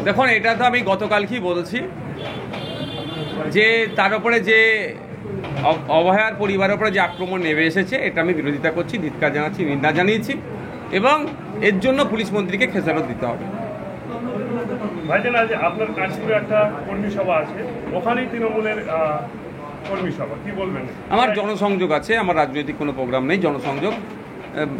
দেখুন, এটা তো আমি গতকালকেই বলেছি যে তার উপরে যে অভয়ার পরিবারের উপরে যে আক্রমণ নেমে এসেছে, এটা আমি বিরোধিতা করছি, ধিক্কার জানাচ্ছি, নিন্দা জানিয়েছি এবং এর জন্য পুলিশ মন্ত্রীকে খেসারত দিতে হবে। ভাইজান, আজ আপনার কাশীপুরে একটা কর্মী সভা আছে, ওখানেই তৃণমূলের কর্মী সভা, কি বলবেন? আমার জনসংযোগ আছে, আমার রাজনৈতিক কোনো প্রোগ্রাম নেই, জনসংযোগ।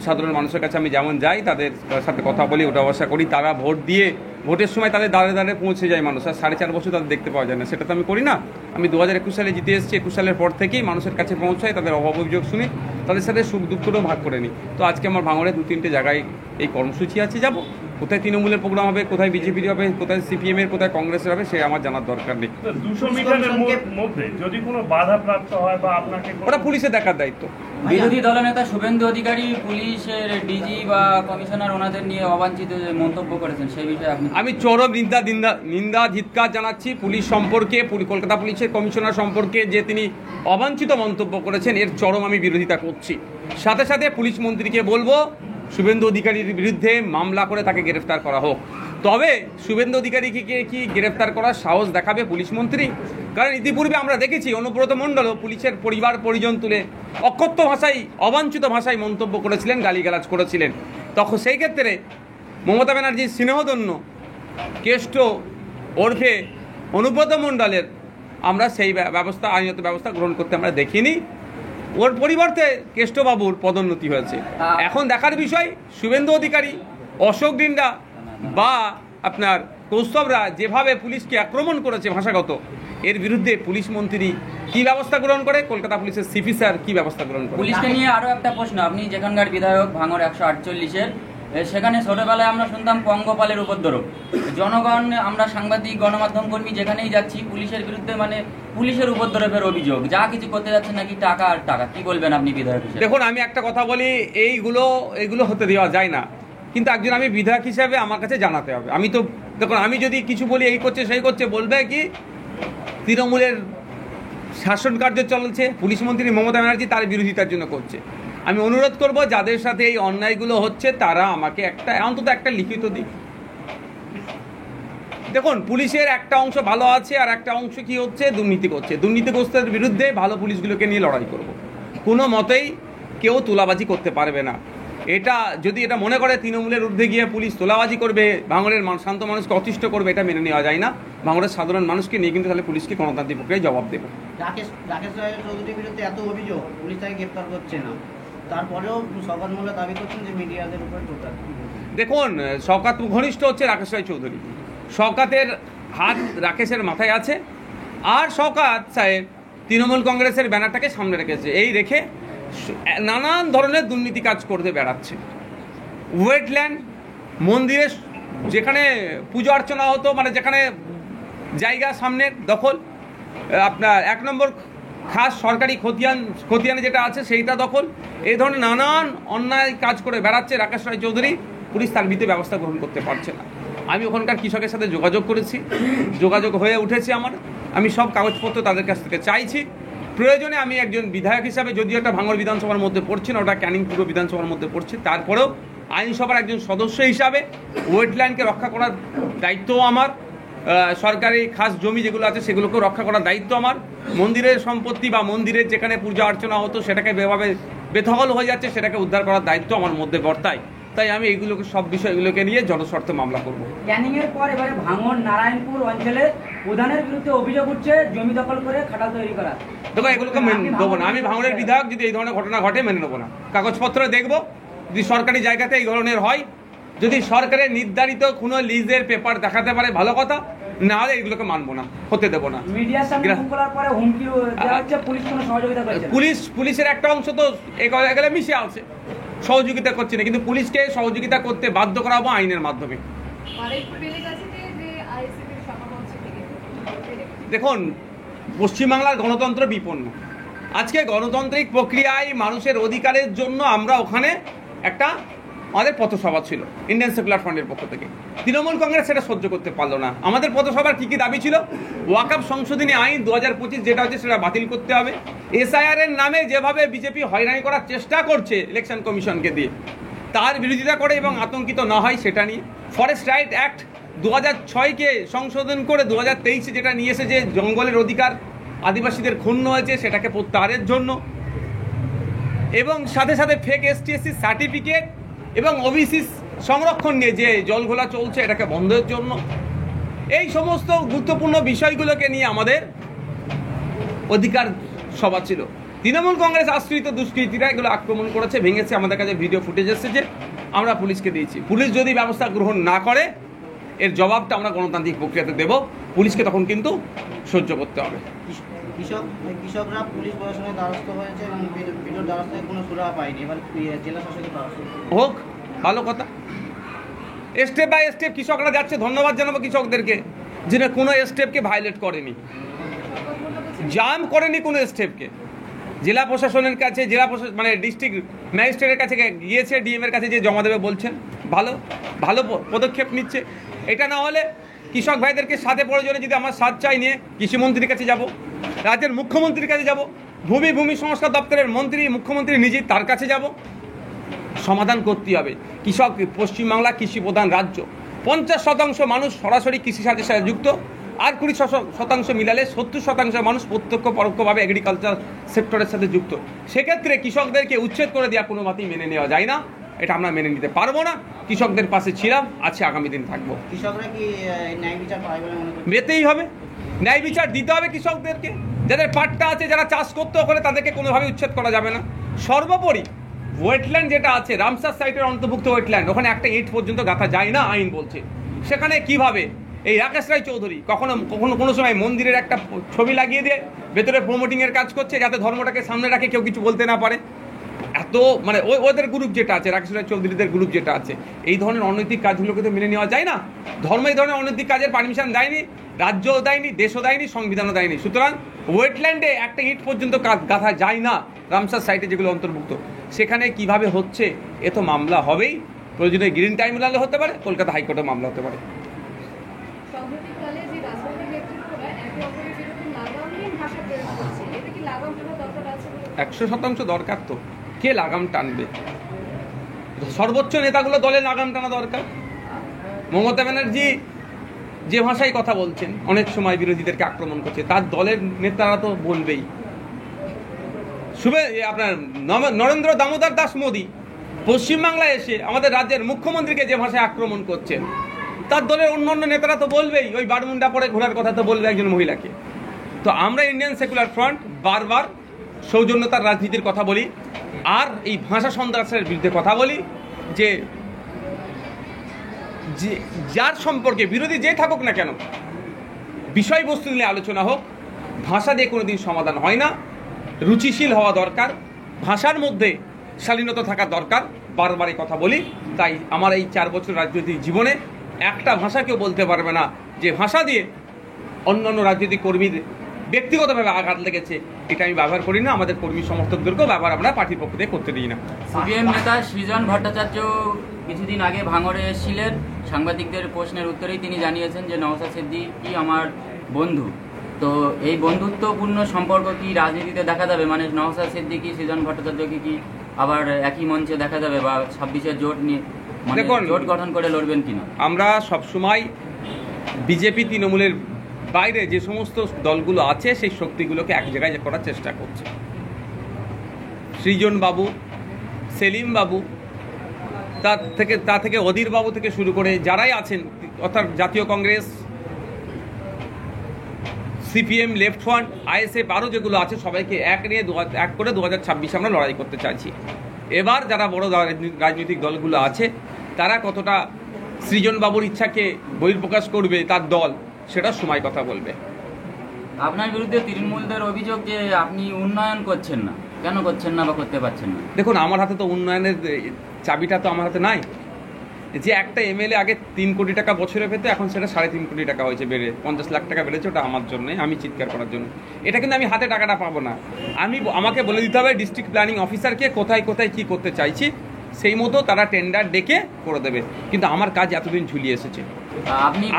সাধারণ মানুষের কাছে আমি যেমন যাই, তাদের সাথে কথা বলি, ওটা বসা করি, তারা ভোট দিয়ে ভোটের সময় তাদের দাঁড়ে দাঁড়ে পৌঁছে যায় মানুষ, আর 4.5 বছর তাদের দেখতে পাওয়া যায় না, সেটা তো আমি করি না। আমি 2021 সালে জিতে এসেছি, 21 সালের পর থেকেই মানুষের কাছে পৌঁছাই, তাদের অভাব অভিযোগ শুনি, তাদের সাথে সুখ দুঃখটাও ভাগ করে নিই। তো আজকে আমার ভাঙড়ে 2-3টে জায়গায় এই কর্মসূচি আছে, যাব। কোথায় তৃণমূলের প্রোগ্রাম হবে, কোথায় বিজেপির হবে, কোথায় সিপিএমের, কোথায় কংগ্রেসের হবে, সে আমার জানার দরকার নেই। 200 মিটারের মধ্যে যদি কোনো বাধা প্রাপ্ত হয় বা আপনাকে, ওটা পুলিশের দেখার দায়িত্ব। বিরোধী দলনেতা শুভেন্দু অধিকারী পুলিশের ডিজি বা কমিশনার ওনাদের নিয়ে অবাঞ্ছিত মন্তব্য করেছেন, সেই বিষয়ে আমি চরম নিন্দা ধিক্কার জানাচ্ছি। পুলিশ সম্পর্কে, কলকাতা পুলিশের কমিশনার সম্পর্কে যে তিনি অবাঞ্ছিত মন্তব্য করেছেন, এর চরম আমি বিরোধিতা করছি। সাথে সাথে পুলিশ মন্ত্রীকে বলবো শুভেন্দু অধিকারীর বিরুদ্ধে মামলা করে তাকে গ্রেফতার করা হোক। তবে শুভেন্দু অধিকারীকে কি গ্রেফতার করার সাহস দেখাবে পুলিশ মন্ত্রী? কারণ ইতিপূর্বে আমরা দেখেছি অনুব্রত মণ্ডলও পুলিশের পরিবার পরিজন তুলে অকথ্য ভাষায়, অবাঞ্ছিত ভাষায় মন্তব্য করেছিলেন, গালিগালাজ করেছিলেন। তখন সেই ক্ষেত্রে মমতা ব্যানার্জির স্নেহধন্য কেষ্ট ওরফে অনুব্রত মণ্ডলের আমরা সেই ব্যবস্থা, আইনত ব্যবস্থা গ্রহণ করতে আমরা দেখিনি। ওর পরিবর্তে কেষ্টবাবুর পদোন্নতি হয়েছে। এখন দেখার বিষয় শুভেন্দু অধিকারী, অশোক ডিন্ডা বা আপনার কৌস্তবরা যেভাবে পুলিশকে আক্রমণ করেছে ভাষাগত, এর বিরুদ্ধে পুলিশ মন্ত্রী কি ব্যবস্থা গ্রহণ করে, কলকাতা পুলিশের সিপি স্যার কি ব্যবস্থা গ্রহণ করে। পুলিশকে নিয়ে আরও একটা প্রশ্ন, আপনি যেখানকার বিধায়ক ভাঙড় 148-এর, সেখানে ছোটবেলায় আমরা শুনতাম পঙ্গপালের উপদ্রব। জনগণ, আমরা সাংবাদিক, গণমাধ্যম কর্মী যেখানেই যাচ্ছি, পুলিশের বিরুদ্ধে মানে পুলিশের উপদ্রবের অভিযোগ, যা কিছু করতে যাচ্ছে নাকি টাকা আর টাকা। কি বলবেন আপনি বিধায়ক হিসেবে? দেখুন, আমি একটা কথা বলি, এইগুলো হতে দেওয়া যায় না, কিন্তু একজন আমি বিধায়ক হিসেবে আমার কাছে জানাতে হবে। আমি তো দেখুন, আমি যদি কিছু বলি এই করছে সেই করছে, বলবে কি তৃণমূলের শাসন কার্য চলছে, পুলিশ মন্ত্রী মমতা ব্যানার্জি তার বিরোধিতার জন্য করছে। আমি অনুরোধ করব যাদের সাথে এই অন্যায়গুলো হচ্ছে তারা আমাকে অন্তত একটা লিখিত দিক। দেখুন, পুলিশের একটা অংশ ভালো আছে আর একটা অংশ কি হচ্ছে, দুর্নীতি করছে। দুর্নীতিগ্রস্তের বিরুদ্ধে ভালো পুলিশগুলোকে নিয়ে লড়াই করব। কোনো মতেই কেউ তোলাবাজি করতে পারবে না। যদি এটা মনে করে তৃণমূলের ঊর্ধ্বে গিয়ে পুলিশ তোলাবাজি করবে, ভাঙড়ের শান্ত মানুষকে অতিষ্ঠ করবে, এটা মেনে নেওয়া যায় না। ভাঙড়ের সাধারণ মানুষকে নিয়ে কিন্তু তাহলে পুলিশকে গণতান্ত্রিক প্রক্রিয়ায় জবাব দেবে। রাকেশ চৌধুরীর বিরুদ্ধে এত অভিযোগ, পুলিশ তাকে গ্রেপ্তার করছে না, তারপরেও শওকত মোল্লা দাবি করছেন যে মিডিয়াদের উপর টোটাল। দেখুন, শওকত ঘনিষ্ঠ হচ্ছে রাকেশ রায় চৌধুরী, শওকতের হাত রাকেশের মাথায় আছে, আর শওকত সাহেব তৃণমূল কংগ্রেসের ব্যানারটাকে সামনে রেখেছে, এই রেখে নানান ধরনের দুর্নীতি কাজ করতে বেড়াচ্ছে। ওয়েটল্যান্ড, মন্দিরে যেখানে পুজো অর্চনা হতো, মানে যেখানে জায়গা সামনের দখল, আপনার 1 নম্বর খাস সরকারি খতিয়ানে যেটা আছে সেইটা দখল, এই ধরনের নানান অন্যায় কাজ করে বেড়াচ্ছে রাকেশ রায় চৌধুরী। পুলিশ তার বিরুদ্ধে ব্যবস্থা গ্রহণ করতে পারছে না। আমি ওখানকার কৃষকের সাথে যোগাযোগ করেছি, যোগাযোগ হয়ে উঠেছে আমার। আমি সব কাগজপত্র তাদের কাছ থেকে চাইছি। প্রয়োজনে আমি একজন বিধায়ক হিসাবে, যদিও একটা ভাঙড় বিধানসভার মধ্যে পড়ছে না, ওটা ক্যানিং পূর্ব বিধানসভার মধ্যে পড়ছে, তারপরেও আইনসভার একজন সদস্য হিসাবে ওয়েটল্যান্ডকে রক্ষা করার দায়িত্ব আমার। সরকারি খাস জমি যেগুলো আছে সেগুলোকেও রক্ষা করার দায়িত্ব আমার। মন্দিরের সম্পত্তি বা মন্দিরের যেখানে পূজা অর্চনা হতো সেটাকে যেভাবে বেদখল হয়ে যাচ্ছে সেটাকে উদ্ধার করার দায়িত্ব আমার মধ্যে বর্তায়। তাই আমি সব বিষয়গুলোকে নিয়ে জনস্বার্থে মামলা করব। ক্যানিংয়ের পর এবারে ভাঙড় নারায়ণপুর অঞ্চলে প্রধানের বিরুদ্ধে অভিযোগ উঠছে জমি দখল করে খাটাল তৈরি করা। দেখো, এগুলোকে মেনে দেবো না। আমি ভাঙড়ের বিধায়ক, যদি এই ধরনের ঘটনা ঘটে মেনে নেবো না। কাগজপত্র দেখবো, যদি সরকারি জায়গাতে এই ধরনের হয়, যদি সরকারের নির্ধারিত কোনো লিজের পেপার দেখাতে পারে ভালো কথা, না হলে এগুলোকে মানবো না, হতে দেবো না। মিডিয়ার সামনে মুখ খোলার পরে হুমকি দেওয়া হচ্ছে, পুলিশ কোনো সহযোগিতা করছে না। পুলিশের একটা অংশ তো এগুলো মিশে আছে, সহযোগিতা করছে না, কিন্তু পুলিশকে সহযোগিতা করতে বাধ্য করাবো আইনের মাধ্যমে। দেখুন, পশ্চিমবাংলার গণতন্ত্র বিপন্ন। আজকে গণতান্ত্রিক প্রক্রিয়ায় মানুষের অধিকারের জন্য আমরা ওখানে একটা আমাদের পথসভা ছিল ইন্ডিয়ান সেকুলার ফ্রন্টের পক্ষ থেকে। তৃণমূল কংগ্রেস সেটা সহ্য করতে পারলো না। আমাদের পথসভার কী কী দাবি ছিল? ওয়াকফ সংশোধনী আইন 2025 যেটা হচ্ছে সেটা বাতিল করতে হবে। SIR এর নামে যেভাবে বিজেপি হয়রানি করার চেষ্টা করছে ইলেকশন কমিশনকে দিয়ে, তার বিরোধিতা করে এবং আতঙ্কিত না হয় সেটা নিয়ে। ফরেস্ট রাইট অ্যাক্ট 2006-কে সংশোধন করে 2023-এ যেটা নিয়ে এসেছে, জঙ্গলের অধিকার আদিবাসীদের ক্ষুণ্ণ হয়েছে সেটাকে প্রত্যাহারের জন্য, এবং সাথে সাথে ফেক ST/SC সার্টিফিকেট এবং ওবিসি সংরক্ষণ নিয়ে যে জলঘোলা চলছে এটাকে বন্ধের জন্য। এই সমস্ত গুরুত্বপূর্ণ বিষয়গুলোকে নিয়ে আমাদের অধিকার সভা ছিল। তৃণমূল কংগ্রেস আশ্রিত দুষ্কৃতীরা এগুলো আক্রমণ করেছে, ভেঙেছে। আমাদের কাছে ভিডিও ফুটেজ এসেছে, আমরা পুলিশকে দিয়েছি। পুলিশ যদি ব্যবস্থা গ্রহণ না করে এর জবাবটা আমরা গণতান্ত্রিক প্রক্রিয়াতে দেব। পুলিশকে তখন কিন্তু সহ্য করতে হবে। কৃষকরা পুলিশ প্রশাসনের দ্বারস্থ হয়েছে এবং ভিডিওর দ্বারস্থ হয়ে কোনো সুরাহা পায়নি, এবার জেলা শাসকের দ্বারস্থ হোক, ভালো কথা। স্টেপ বাই স্টেপ কৃষকরা যাচ্ছে, ধন্যবাদ জানাবো কৃষকদেরকে, যেটা কোনো স্টেপকে ভায়োলেট করেনি, জাম করেনি কোনো স্টেপকে। জেলা প্রশাসনের কাছে, মানে ডিস্ট্রিক্ট ম্যাজিস্ট্রেটের কাছে গিয়েছে, ডিএম এর কাছে যে জমা দেবে বলছেন, ভালো ভালো পদক্ষেপ নিচ্ছে। এটা না হলে কৃষক ভাইদেরকে সাথে প্রয়োজনে যদি আমার সাথ চাই নিয়ে কৃষিমন্ত্রীর কাছে যাব, রাজ্যের মুখ্যমন্ত্রীর কাছে যাব, ভূমি সংস্কার দপ্তরের মন্ত্রী, মুখ্যমন্ত্রী নিজেই তার কাছে যাব, সমাধান করতে হবে। কৃষক, পশ্চিমবাংলা কৃষি প্রধান রাজ্য, 50% মানুষ সরাসরি কৃষির সাথে যুক্ত, আর 20% মিলালে 70% মানুষ প্রত্যক্ষ পরোক্ষভাবে এগ্রিকালচার সেক্টরের সাথে যুক্ত। সেক্ষেত্রে কৃষকদেরকে উচ্ছেদ করে দেওয়া কোনো মতেই মেনে নেওয়া যায় না, এটা আমরা মেনে নিতে পারবো না। কৃষকদের পাশে ছিলাম, আছে, আগামী দিন থাকবো। কৃষকরা কি ন্যায় বিচার পায় বলে মনে করছেন? পেতেই হবে, ন্যায় বিচার দিতে হবে কৃষকদেরকে। যাদের পাট্টা আছে, যারা চাষ করতে হলে তাদেরকে কোনোভাবে উচ্ছেদ করা যাবে না। সর্বোপরি ওয়েটল্যান্ড যেটা আছে, রামসার সাইটের অন্তর্ভুক্ত ওয়েটল্যান্ড, ওখানে একটা ইট পর্যন্ত গাঁথা যায় না, আইন বলছে। সেখানে কিভাবে এই রাকেশ রায় চৌধুরী কখনো কোনো সময় মন্দিরের একটা ছবি লাগিয়ে দিয়ে ভেতরে প্রমোটিংয়ের কাজ করছে, যাতে ধর্মটাকে সামনে রাখে কেউ কিছু বলতে না পারে। এত মানে ওদের গ্রুপ যেটা আছে, রাকেশ রায় চৌধুরীদের গ্রুপ যেটা আছে, এই ধরনের অনৈতিক কাজগুলোকে তো মেনে নেওয়া যায় না। ধর্ম এই ধরনের অনৈতিক কাজের পারমিশন দেয়নি, রাজ্যও দেয়নি, দেশও দেয়নি, সংবিধানও দেয়নি। সুতরাং ওয়েটল্যান্ডে একটা ইট পর্যন্ত গাঁথা যায় না, রামসার সাইটে যেগুলো অন্তর্ভুক্ত। সেখানে কিভাবে হচ্ছে, এ তো মামলা হবেই। প্রয়োজনে গ্রিন ট্রাইব্যুনালে হতে পারে, কলকাতা হাইকোর্টে মামলা হতে পারে। সাম্প্রতিককালে যে রাজনৈতিক নেতৃত্বরা একে অপরের বিরুদ্ধে লাগামহীন ভাষা প্রয়োগ করছে, এতে কি লাগাম টানার দরকার আছে বলে? 100% দরকার। তো কে লাগাম টানবে? সর্বোচ্চ নেতাগুলো দলে লাগাম টানা দরকার। মমতা ব্যানার্জি যে ভাষায় কথা বলছেন, অনেক সময় বিরোধীদেরকে আক্রমণ করছে, তার দলের নেতারা তো বলবেই। আপনার নরেন্দ্র দামোদর দাস মোদী পশ্চিমবাংলায় এসে আমাদের রাজ্যের মুখ্যমন্ত্রীকে যে ভাষায় আক্রমণ করছেন, তার দলের অন্যান্য নেতারা তো বলবেই, ওই বারমুন্ডা পরে ঘোরার কথা তো বলবে একজন মহিলাকে। তো আমরা ইন্ডিয়ান সেকুলার ফ্রন্ট বারবার সৌজন্যতার রাজনীতির কথা বলি, আর এই ভাষা সন্ত্রাসের বিরুদ্ধে কথা বলি, যে যার সম্পর্কে বিরোধী যে থাকুক না কেন, বিষয়বস্তু নিয়ে আলোচনা হোক। ভাষা দিয়ে কোনোদিন সমাধান হয় না, রুচিশীল হওয়া দরকার, ভাষার মধ্যে শালীনতা থাকা দরকার, বারবারই কথা বলি। তাই আমার এই 4 বছর রাজনৈতিক জীবনে একটা ভাষা কেউ বলতে পারবে না যে ভাষা দিয়ে অন্যান্য রাজনৈতিক কর্মীদের ব্যক্তিগতভাবে আঘাত লেগেছে, এটা আমি ব্যবহার করি না। আমাদের কর্মী সমর্থকদেরকেও ব্যবহার আমরা পার্টির পক্ষ থেকে করতে দিই না। সিপিএম নেতা সৃজন ভট্টাচার্য কিছুদিন আগে ভাঙড়ে এসেছিলেন, সাংবাদিকদের প্রশ্নের উত্তরেই তিনি জানিয়েছেন যে নওশাদ সিদ্দিকী আমার বন্ধু। তো এই বন্ধুত্বপূর্ণ সম্পর্ক কি রাজনীতিতে দেখা যাবে? মানে নওশাদ সিদ্দিকী, সৃজন ভট্টাচার্যকে কি আবার একই মঞ্চে দেখা যাবে, বা 26-এর জোট নিয়ে জোট গঠন করে লড়বেন কিনা? আমরা সবসময় বিজেপি তৃণমূলের বাইরে যে সমস্ত দলগুলো আছে সেই শক্তিগুলোকে এক জায়গায় করার চেষ্টা করছে। সৃজন বাবু, সেলিম বাবু, তা থেকে অধীর বাবু থেকে শুরু করে যারাই আছেন, অর্থাৎ জাতীয় Congress, CPM, left front, ISF, আরও যেগুলো আছে, সবাইকে এক করে 2026 আমরা লড়াই করতে চাইছি। এবার যারা বড় রাজনৈতিক দলগুলো আছে, তারা কতটা সৃজন বাবুর ইচ্ছাকে বহিঃপ্রকাশ করবে তার দল, সেটা সময় কথা বলবে। আপনার বিরুদ্ধে তৃণমূলদের অভিযোগ যে আপনি উন্নয়ন করছেন না, কেন করছেন না বা করতে পারছেন না? দেখুন, আমার হাতে তো উন্নয়নের চাবিটা তো আমার হাতে নাই। যে একটা এমএলএ আগে 3 কোটি টাকা বছরে পেতে, এখন সেটা 3.5 কোটি টাকা হয়েছে, বেড়ে 50 লাখ টাকা বেড়েছে। ওটা আমার জন্য, আমি চিৎকার করার জন্য। এটা কিন্তু আমি হাতে টাকাটা পাবো না। আমাকে বলে দিতে হবে ডিস্ট্রিক্ট প্ল্যানিং অফিসারকে কোথায় কোথায় কী করতে চাইছি, সেই মতো তারা টেন্ডার ডেকে করে দেবে। কিন্তু আমার কাজ এতদিন ঝুলিয়ে এসেছে।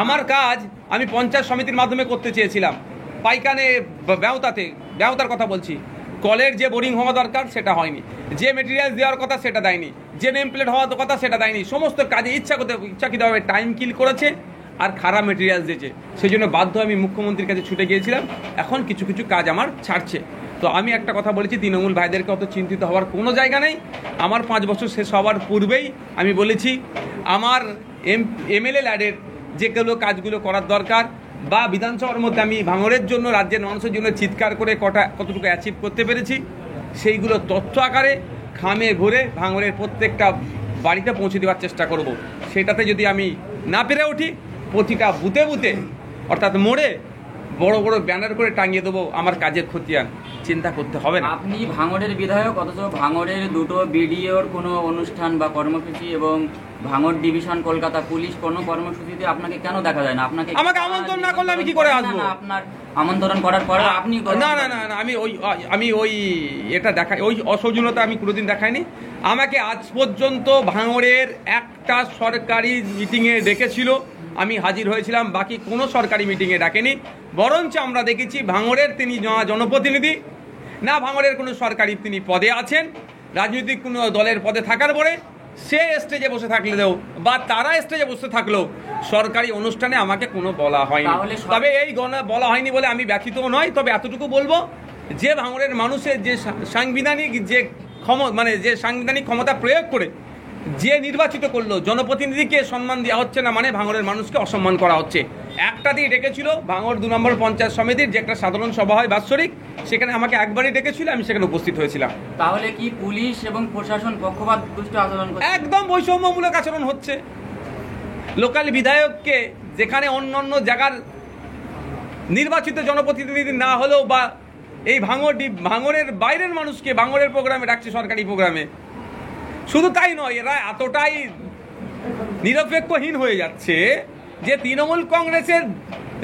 আমার কাজ আমি পঞ্চায়েত সমিতির মাধ্যমে করতে চেয়েছিলাম, পাইকানে, বেওতার কথা বলছি, কলের যে বোরিং হওয়া দরকার সেটা হয়নি, যে মেটেরিয়ালস দেওয়ার কথা সেটা দেয়নি, যে নেম প্লেট হওয়ার কথা সেটা দেয়নি। সমস্ত কাজে ইচ্ছাকৃতভাবে টাইম কিল করেছে আর খারাপ মেটেরিয়ালস দিয়েছে। সেই জন্য বাধ্য আমি মুখ্যমন্ত্রীর কাছে ছুটে গিয়েছিলাম। এখন কিছু কিছু কাজ আমার ছাড়ছে। তো আমি একটা কথা বলেছি, তৃণমূল ভাইদেরকে অত চিন্তিত হওয়ার কোনো জায়গা নেই। আমার 5 বছর শেষ হওয়ার পূর্বেই আমি বলেছি আমার এমএলএ ল্যাডের যেগুলো কাজগুলো করার দরকার, বা বিধানসভার মধ্যে আমি ভাঙড়ের জন্য, রাজ্যের মানুষের জন্য চিৎকার করে কতটুকু অ্যাচিভ করতে পেরেছি, সেইগুলো তথ্য আকারে খামে ভরে ভাঙড়ের প্রত্যেকটা বাড়িতে পৌঁছে দেওয়ার চেষ্টা করব। সেটাতে যদি আমি না পেরে উঠি, প্রতিটা বুথে বুথে অর্থাৎ মোড়ে বড় বড় ব্যানার করে টাঙিয়ে দেবো আমার কাজের খতিয়ান। চিন্তা করতে হবে না। আপনি ভাঙড়ের বিধায়ক, অথচ ভাঙড়ের দুটো বিডিওর কোনো অনুষ্ঠান বা কর্মসূচি এবং ভাঙড় ডিভিশন কলকাতা পুলিশ কোনো কর্মসূচিতে আপনাকে কেন দেখা যায় না? আপনাকে আমাকে আমন্ত্রণ না করলে আমি কি করে আসবো? না, আপনার আমন্ত্রণ করার পরে আপনি না না না না, আমি ওই এটা দেখাই, ওই অসৌজন্যতা আমি কোনোদিন দেখাইনি। আমাকে আজ পর্যন্ত ভাঙড়ের একটা সরকারি মিটিংয়ে ডেকেছিল, আমি হাজির হয়েছিলাম, বাকি কোনো সরকারি মিটিংয়ে ডাকেনি। বরঞ্চ আমরা দেখেছি ভাঙড়ের তিনি জনপ্রতিনিধি না, ভাঙড়ের কোনো সরকারি তিনি পদে আছেন, রাজনৈতিক কোনো দলের পদে থাকার পরে সে স্টেজে বসে থাকলেও বা তারা স্টেজে বসে থাকলেও সরকারি অনুষ্ঠানে আমাকে কোনো বলা হয়নি। তবে এই বলা হয়নি বলে আমি ব্যথিত নয়। তবে এতটুকু বলবো যে ভাঙড়ের মানুষের যে সাংবিধানিক যে যে সাংবিধানিক ক্ষমতা প্রয়োগ করে যে নির্বাচিত করলো, জনপ্রতিনিধিকে সম্মান দেওয়া হচ্ছে না, মানে ভাঙড়ের মানুষকে অসম্মান করা হচ্ছে। একটাতেই ডেকেছিল ভাঙড় 2 নম্বর পঞ্চায়েত সমিতির যে একটা সাধারণ সভা হয় বাৎসরিক, সেখানে আমাকে একবারই ডেকেছিল, আমি সেখানে উপস্থিত হয়েছিলাম। তাহলে কি পুলিশ এবং প্রশাসন পক্ষপাত দুষ্ট আচরণ করছে? একদম বৈষম্যমূলক আচরণ হচ্ছে। লোকাল বিধায়ককে যেখানে অন্য জায়গার নির্বাচিত জনপ্রতিনিধি না হলেও বা এই ভাঙড়ের বাইরের মানুষকে ভাঙড়ের প্রোগ্রামে ডাকছে, সরকারি প্রোগ্রামে। শুধু তাই নয়, এরা এতটাই নিরপেক্ষহীন হয়ে যাচ্ছে যে তৃণমূল কংগ্রেসের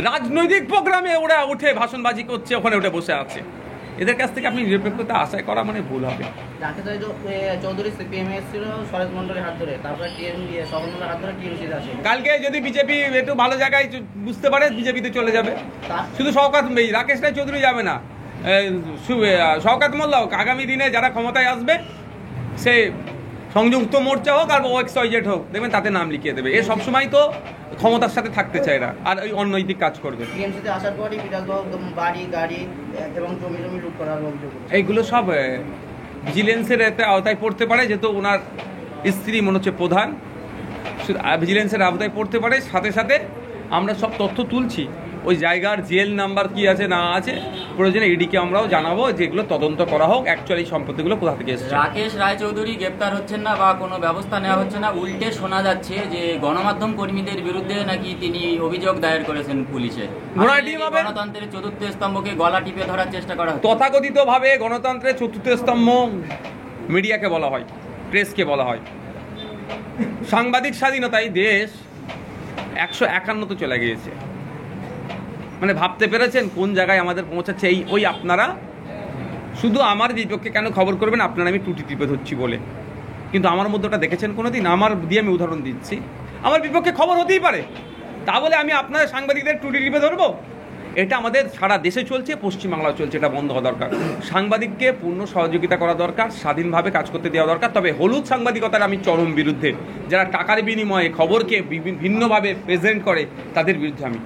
রাজনৈতিক প্রোগ্রামে ওরা উঠে ভাষণবাজি করছে, ওখানে উঠে বসে আছে। এদের কাছ থেকে আপনি নিরপেক্ষতা আশা করা মানে ভুল হবে। রাকেশ চৌধুরী সিপিএম এসেছিল সরেশ মন্ডলের হাত ধরে, তারপরে সকলের হাত ধরে টিএমসিতে আসে। কালকে যদি বিজেপি একটু ভালো জায়গায় বুঝতে পারে, বিজেপিতে চলে যাবে। শুধু রাকেশ রায় চৌধুরী যাবে না, শওকত মোল্লা হোক, আগামী দিনে যারা ক্ষমতায় আসবে, সে সংযুক্ত মোর্চা হোক আর XYZ হোক, দেখবেন তাতে নাম লিখিয়ে দেবে। এ সবসময় তো ক্ষমতার সাথে থাকতে চায় এরা, আর ওই অনৈতিক কাজ করবে। টিএমসিতে আসার পরই বিরাজবাবু বাড়ি গাড়ি এবং জমি লুট করার অভিযোগ। এইগুলো সব ভিজিলেন্সের আওতায় পড়তে পারে, যেহেতু ওনার স্ত্রী মনে হচ্ছে প্রধান, ভিজিলেন্সের আওতায় পড়তে পারে। সাথে সাথে আমরা সব তথ্য তুলছি, ওই জায়গার জেল নাম্বার কি আছে না আছে, প্রয়োজনে ইডিকে আমরাও জানাবো, যেগুলো তদন্ত করা হোক অ্যাকচুয়ালি সম্পত্তিগুলো কোথা থেকে এসেছে। রাকেশ রায়চৌধুরী গ্রেপ্তার হচ্ছেন না বা কোনো ব্যবস্থা নেওয়া হচ্ছে না, উল্টে শোনা যাচ্ছে যে গণমাধ্যম কর্মীদের বিরুদ্ধে নাকি তিনি অভিযোগ দায়ের করেছেন পুলিশে। গণতন্ত্রের 4র্থ স্তম্ভকে গলা টিপে ধরার চেষ্টা করা হচ্ছে। তথাকথিতভাবে গণতন্ত্রের 4র্থ স্তম্ভ মিডিয়াকে বলা হয়, প্রেসকে বলা হয়। সাংবাদিক স্বাধীনতায় দেশ 151 চলে গিয়েছে। মানে ভাবতে পেরেছেন কোন জায়গায় আমাদের পৌঁছাচ্ছে? ওই আপনারা শুধু আমার বিপক্ষে কেন খবর করবেন? আপনারা আমি টুটি টিপে ধরছি বলে, কিন্তু আমার মধ্যে ওটা দেখেছেন কোনোদিন? আমার দিয়ে আমি উদাহরণ দিচ্ছি, আমার বিপক্ষে খবর হতেই পারে, তা বলে আমি আপনার সাংবাদিকদের টুটি টিপে ধরবো? এটা আমাদের সারা দেশে চলছে, পশ্চিমবাংলায় চলছে, এটা বন্ধ হওয়া দরকার। সাংবাদিককে পূর্ণ সহযোগিতা করা দরকার, স্বাধীনভাবে কাজ করতে দেওয়া দরকার। তবে হলুদ সাংবাদিকতার আমি চরম বিরুদ্ধে। যারা টাকার বিনিময়ে খবরকে ভিন্নভাবে প্রেজেন্ট করে, তাদের বিরুদ্ধে আমি।